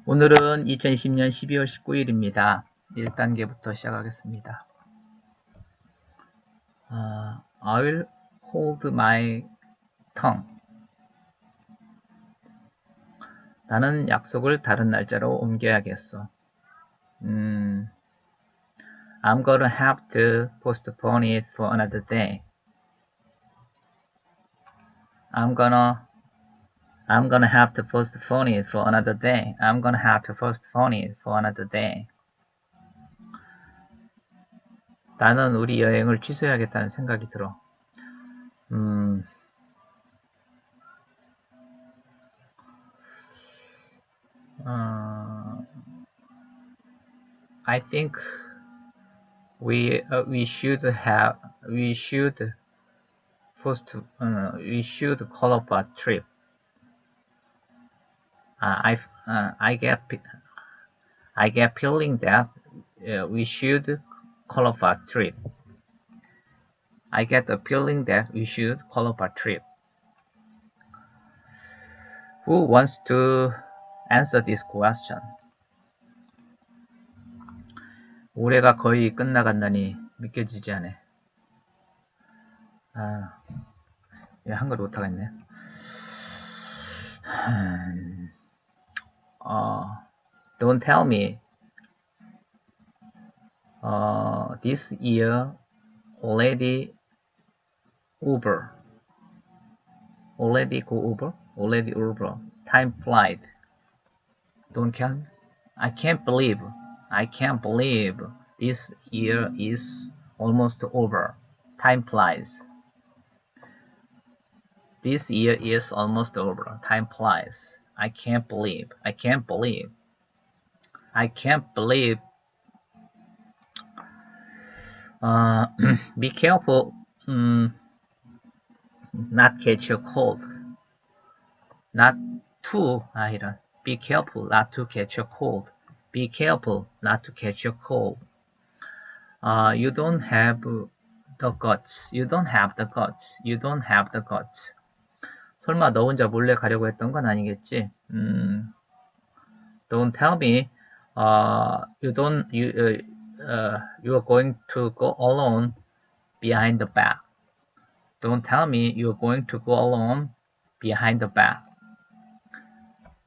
오늘은 2020년 12월 19일입니다. 1단계부터 시작하겠습니다. I will hold my tongue. 나는 약속을 다른 날짜로 옮겨야겠어. I'm gonna have to postpone it for another day. I'm gonna have to postpone it for another day. I'm gonna have to postpone it for another day. 나는 우리 여행을 취소해야겠다는 생각이 들어. I think we should call up a trip. I get feeling that we should call up a trip. I get the feeling that we should call up a trip. Who wants to answer this question? 올해가 거의 끝나간다니 믿겨지지 않네. 한글 못하겠네. Don't tell me this year already over. Already over. Time flies. Don't tell me. I can't believe this year is almost over. Time flies. This year is almost over. Time flies. I can't believe. Be careful not catch a cold. Be careful not to catch a cold. Be careful not to catch a cold. You don't have the guts. 설마 너 혼자 몰래 가려고 했던 건 아니겠지? Don't tell me you are going to go alone behind the back. Don't tell me you are going to go alone behind the back.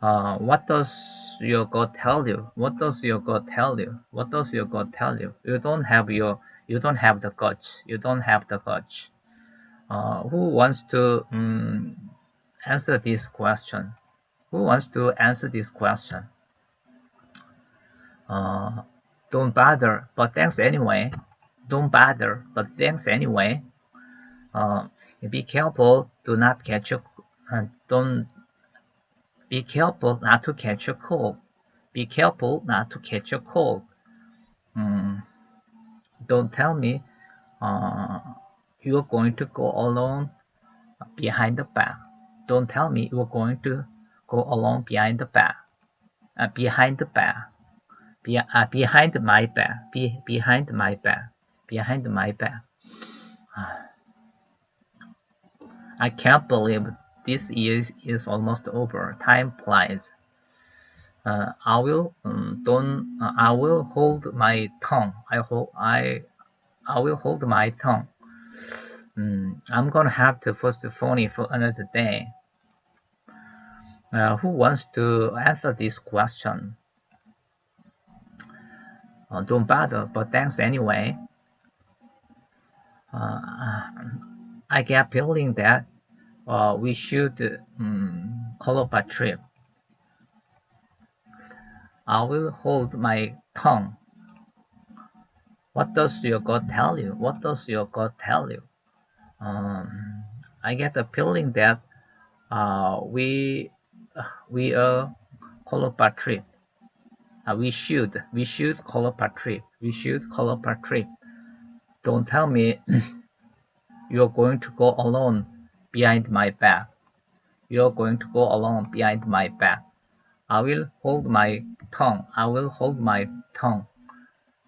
What does your gut tell you? You don't have the guts. Who wants to answer this question? Don't bother, but thanks anyway. Be careful not to catch a cold. Don't tell me you are going to go alone behind the back. Behind my back. I can't believe this year is almost over. Time flies. I will hold my tongue. I will hold my tongue. I'm gonna have to postpone it for another day. Who wants to answer this question? Don't bother, but thanks anyway. I get feeling that we should call up a trip. I will hold my tongue. What does your gut tell you? I get the feeling that we call up a trip. We should call up a trip. Don't tell me you're going to go alone behind my back. I will hold my tongue.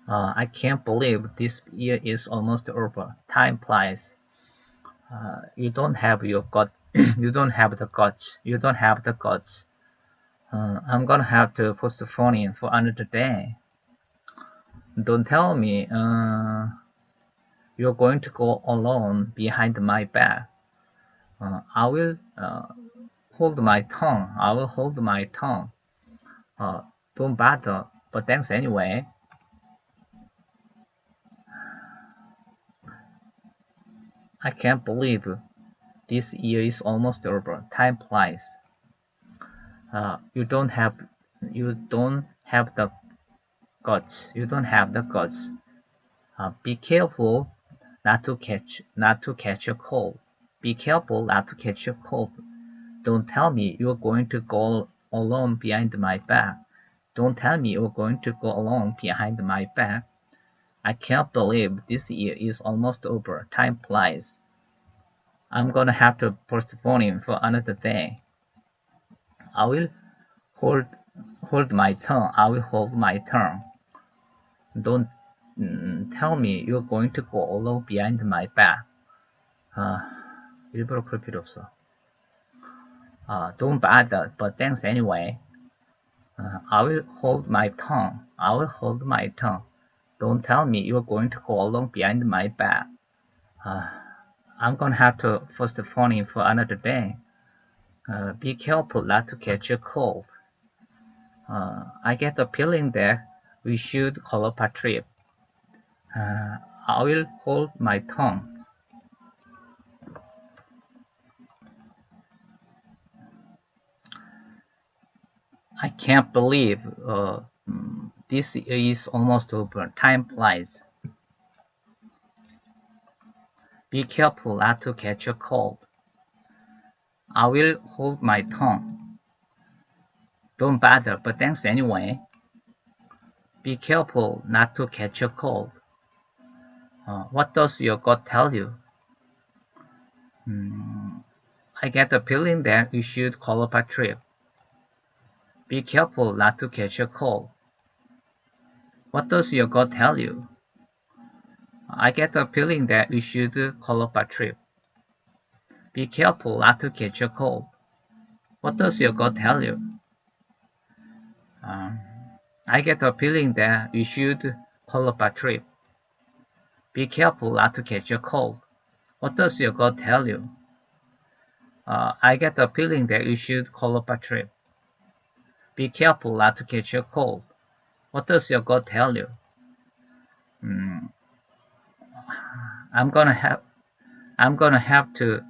I can't believe this year is almost over. Time flies. You don't have the guts. I'm gonna have to postpone it for another day. Don't tell me you're going to go alone behind my back. I will hold my tongue. I will hold my tongue. Don't bother, but thanks anyway. I can't believe this year is almost over. Time flies. You don't have the guts. You don't have the guts. Be careful not to catch a cold. Be careful not to catch a cold. Don't tell me you're going to go alone behind my back. Don't tell me you're going to go alone behind my back. I can't believe this year is almost over. Time flies. I'm gonna have to postpone it for another day. I will hold my tongue. I will hold my tongue. Don't tell me you're going to go alone behind my back. 일부러 그럴 필요 없어. Don't bother, but thanks anyway. I will hold my tongue. I will hold my tongue. Don't tell me you're going to go along behind my back. I'm gonna have to postpone it for another day. Be careful not to catch a cold. I get the feeling that we should call up a trip. I will hold my tongue. I can't believe this is almost over. Time flies. Be careful not to catch a cold. I will hold my tongue. Don't bother, but thanks anyway. Be careful not to catch a cold. What does your gut tell you? I get the feeling that you should call up a trip. Be careful not to catch a cold. What does your gut tell you? I get the feeling that you should call up a trip. Be careful not to catch a cold. What does your gut tell you? I get the feeling that you should call up a trip. Be careful not to catch a cold. What does your gut tell you? I get the feeling that you should call up a trip. Be careful not to catch a cold. What does your gut tell you? I'm gonna have to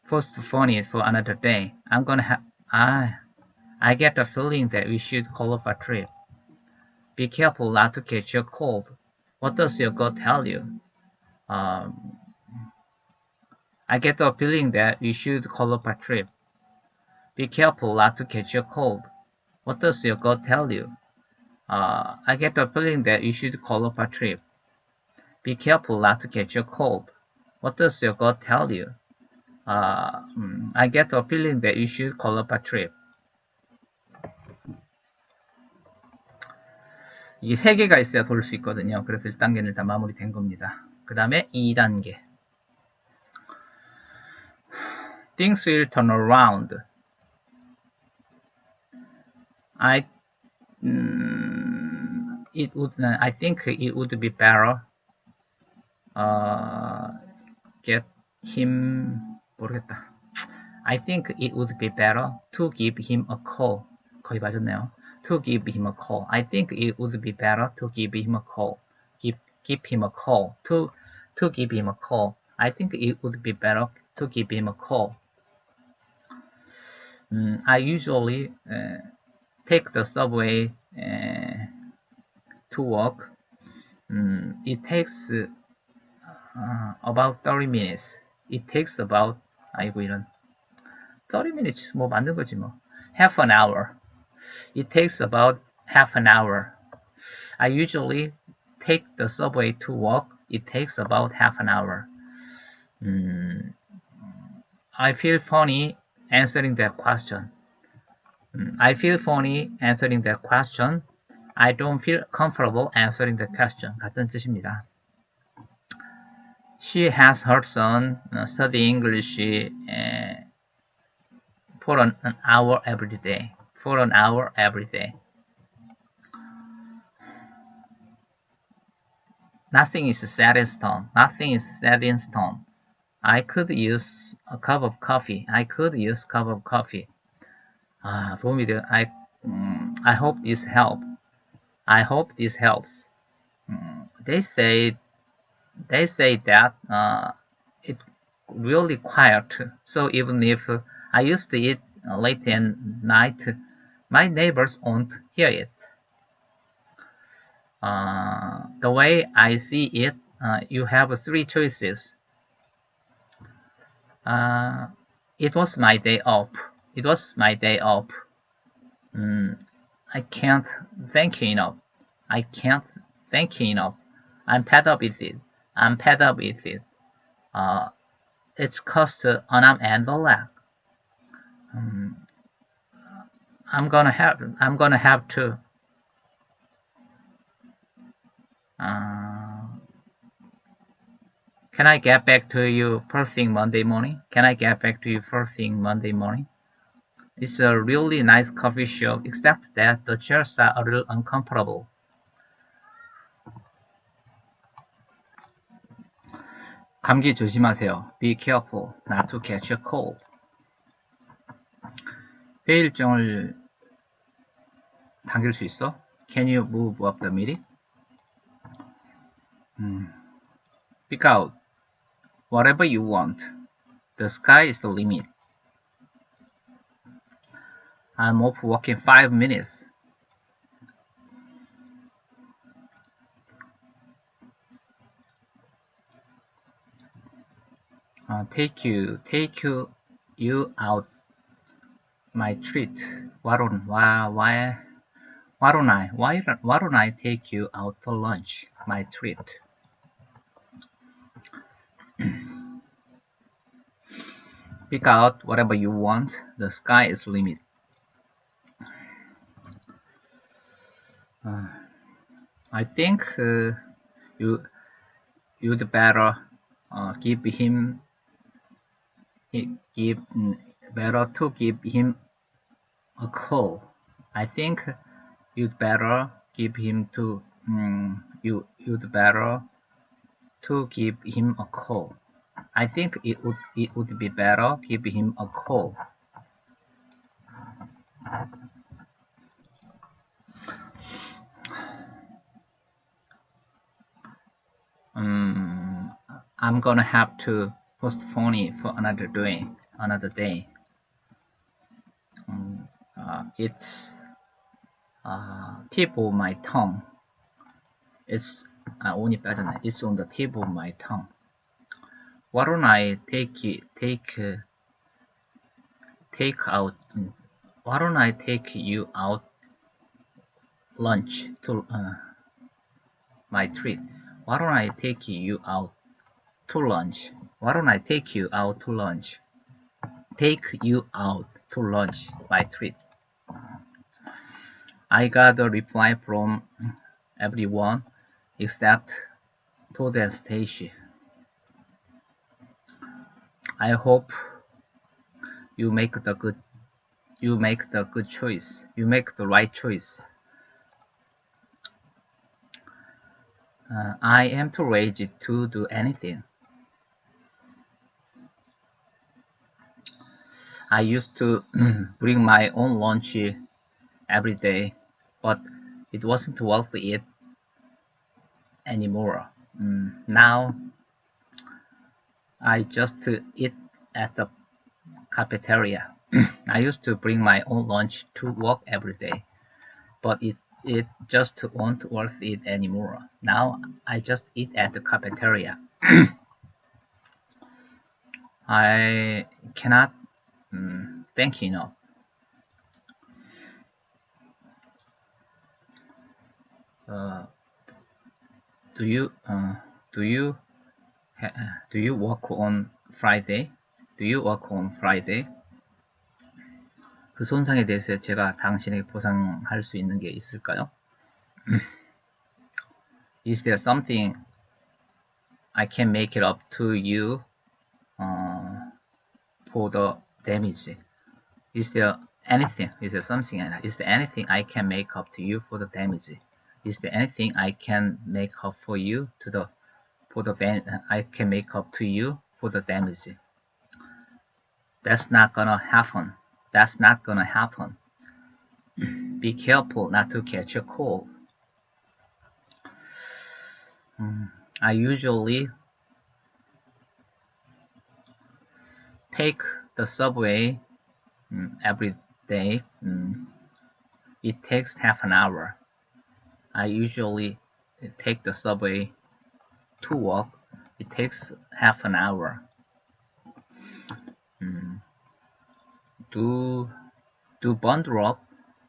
postpone it for another day. I get the feeling that we should call up a trip. Be careful not to catch a cold. What does your gut tell you? I get the feeling that we should call up a trip. Be careful not to catch a cold. What does your gut tell you? I get the feeling that you should call up a trip. Be careful not to catch a cold. What does your gut tell you? I get the feeling that you should call up a trip. 이게 3개가 있어야 돌릴 수 있거든요. 그래서 1단계는 일단 마무리된 겁니다. 그 다음에 2단계. Things will turn around. I think it would be better get him 모르겠다. I think it would be better to give him a call. 거의 맞았네요. To give him a call. I think it would be better to give him a call. Give him a call. To give him a call. I think it would be better to give him a call. I usually take the subway to work. It takes about 30 minutes. It takes about 아이고 이런 30 minutes 뭐 만든 거지 뭐. Half an hour. It takes about half an hour. I usually take the subway to work. It takes about half an hour. I feel funny answering that question. I feel funny answering that question. I don't feel comfortable answering the question. 같은 뜻입니다. She has her son study English for an hour every day. for an hour every day. Nothing is set in stone. Nothing is set in stone. I could use a cup of coffee. I could use a cup of coffee. 도움이 돼. I hope this helps. I hope this helps. They say that it's really quiet. So even if I used to eat late at night, my neighbors won't hear it. The way I see it, you have three choices. It was my day off. It was my day off. I can't thank you enough. I can't thank you enough. I'm fed up with it. I'm fed up with it. It's cost an arm and a leg. I'm gonna have to. Can I get back to you first thing Monday morning? Can I get back to you first thing Monday morning? It's a really nice coffee shop, except that the chairs are a little uncomfortable. 감기 조심하세요. Be careful not to catch a cold. 회의 일정을 당길 수 있어? Can you move up the meeting? Pick out whatever you want. The sky is the limit. I'm off work in 5 minutes. Take you out my treat. Why don't I take you out for lunch? My treat. Pick out whatever you want. The sky is the limit. I think you'd better give him a call. I think you'd better give him you'd better to give him a call. I think it would be better give him a call. I'm gonna have to postpone it for another day. It's tip of my tongue. It's It's on the tip of my tongue. Why don't I take you out lunch to my treat? Why don't I take you out to lunch? Why don't I take you out to lunch? Take you out to lunch, my treat. I got a reply from everyone except Todd and Stacy. I hope you make the choice. You make the right choice. I am too lazy to do anything. I used to bring my own lunch every day, but it wasn't worth it anymore. Now I just eat at the cafeteria. I used to bring my own lunch to work every day, but it just won't worth it anymore. Now I just eat at the cafeteria. I cannot thank you enough. Do you work on Friday? Do you work on Friday? 그 손상에 대해서 제가 당신에게 보상할 수 있는 게 있을까요? Is there something I can make it up to you for the damage? Is there anything? Is there something? Is there anything I can make up to you for the damage? Is there anything I can make up for you I can make up to you for the damage? That's not gonna happen. That's not gonna happen. Be careful not to catch a cold. I usually take the subway every day. It takes half an hour. I usually take the subway to work. It takes half an hour. Do bundle up.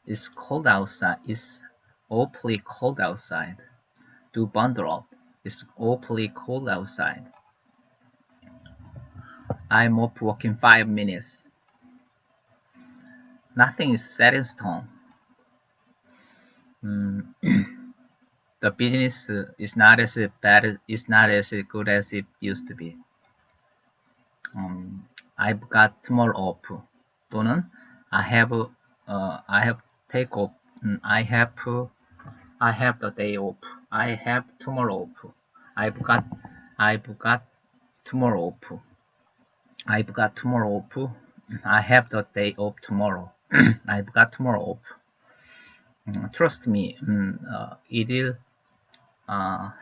It's cold outside. It's awfully cold outside. Do bundle up. It's awfully cold outside. I'm off work in 5 minutes. Nothing is set in stone. The business is not as bad. It's not as good as it used to be. I've got tomorrow off. 또는 I have take off. I have the day off. I have tomorrow off. I've got tomorrow off. I've got tomorrow off. I have the day off tomorrow. I've got tomorrow off. Trust me, it'll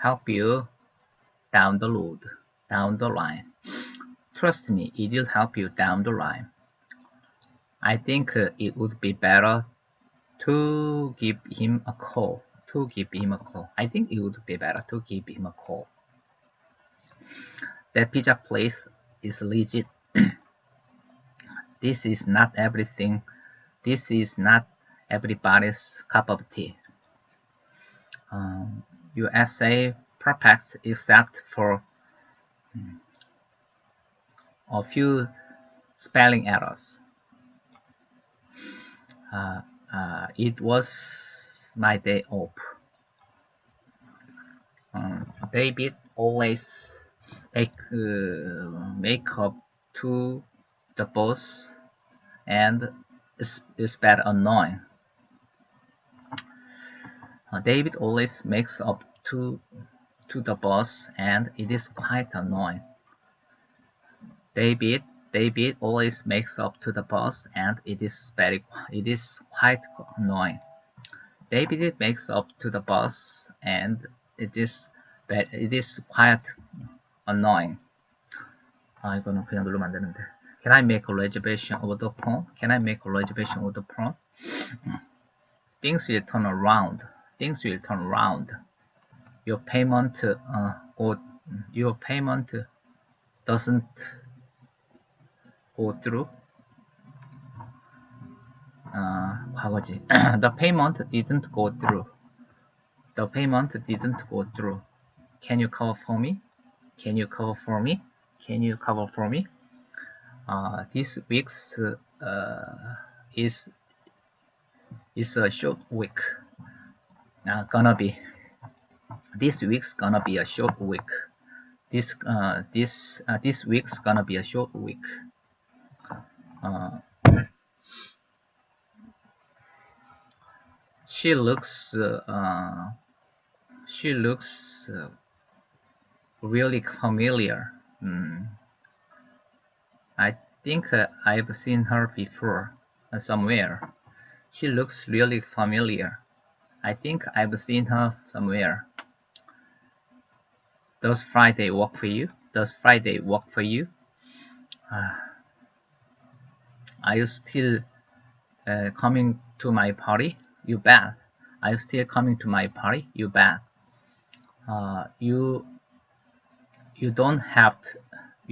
help you down the line. Trust me, it'll help you down the line. I think it would be better to give him a call. I think it would be better to give him a call. That pizza place is legit. This is not everything. This is not everybody's cup of tea. USA perfect except for a few spelling errors. It was my day off. David always make up to the boss, and it's bad annoying. David always makes up to the boss, and it is quite annoying. David always makes up to the boss, and it is quite annoying. David makes up to the boss, and it is quite annoying. 이거는 그냥 누르면 안 되는데. Can I make a reservation over the phone? Can I make a reservation over the phone? Things will turn around. Your payment doesn't go through. 과거지. The payment didn't go through. Can you cover for me? This week's is a short week. This week's gonna be a short week. This week's gonna be a short week. She looks really familiar. I think I've seen her before somewhere. She looks really familiar. I think I've seen her somewhere. Does Friday work for you? Are you still coming to my party? You bet. Are you still coming to my party? You bet. You don't have the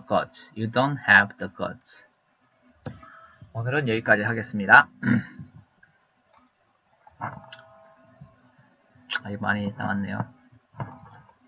guts. 오늘은 여기까지 하겠습니다. 아직 많이 남았네요.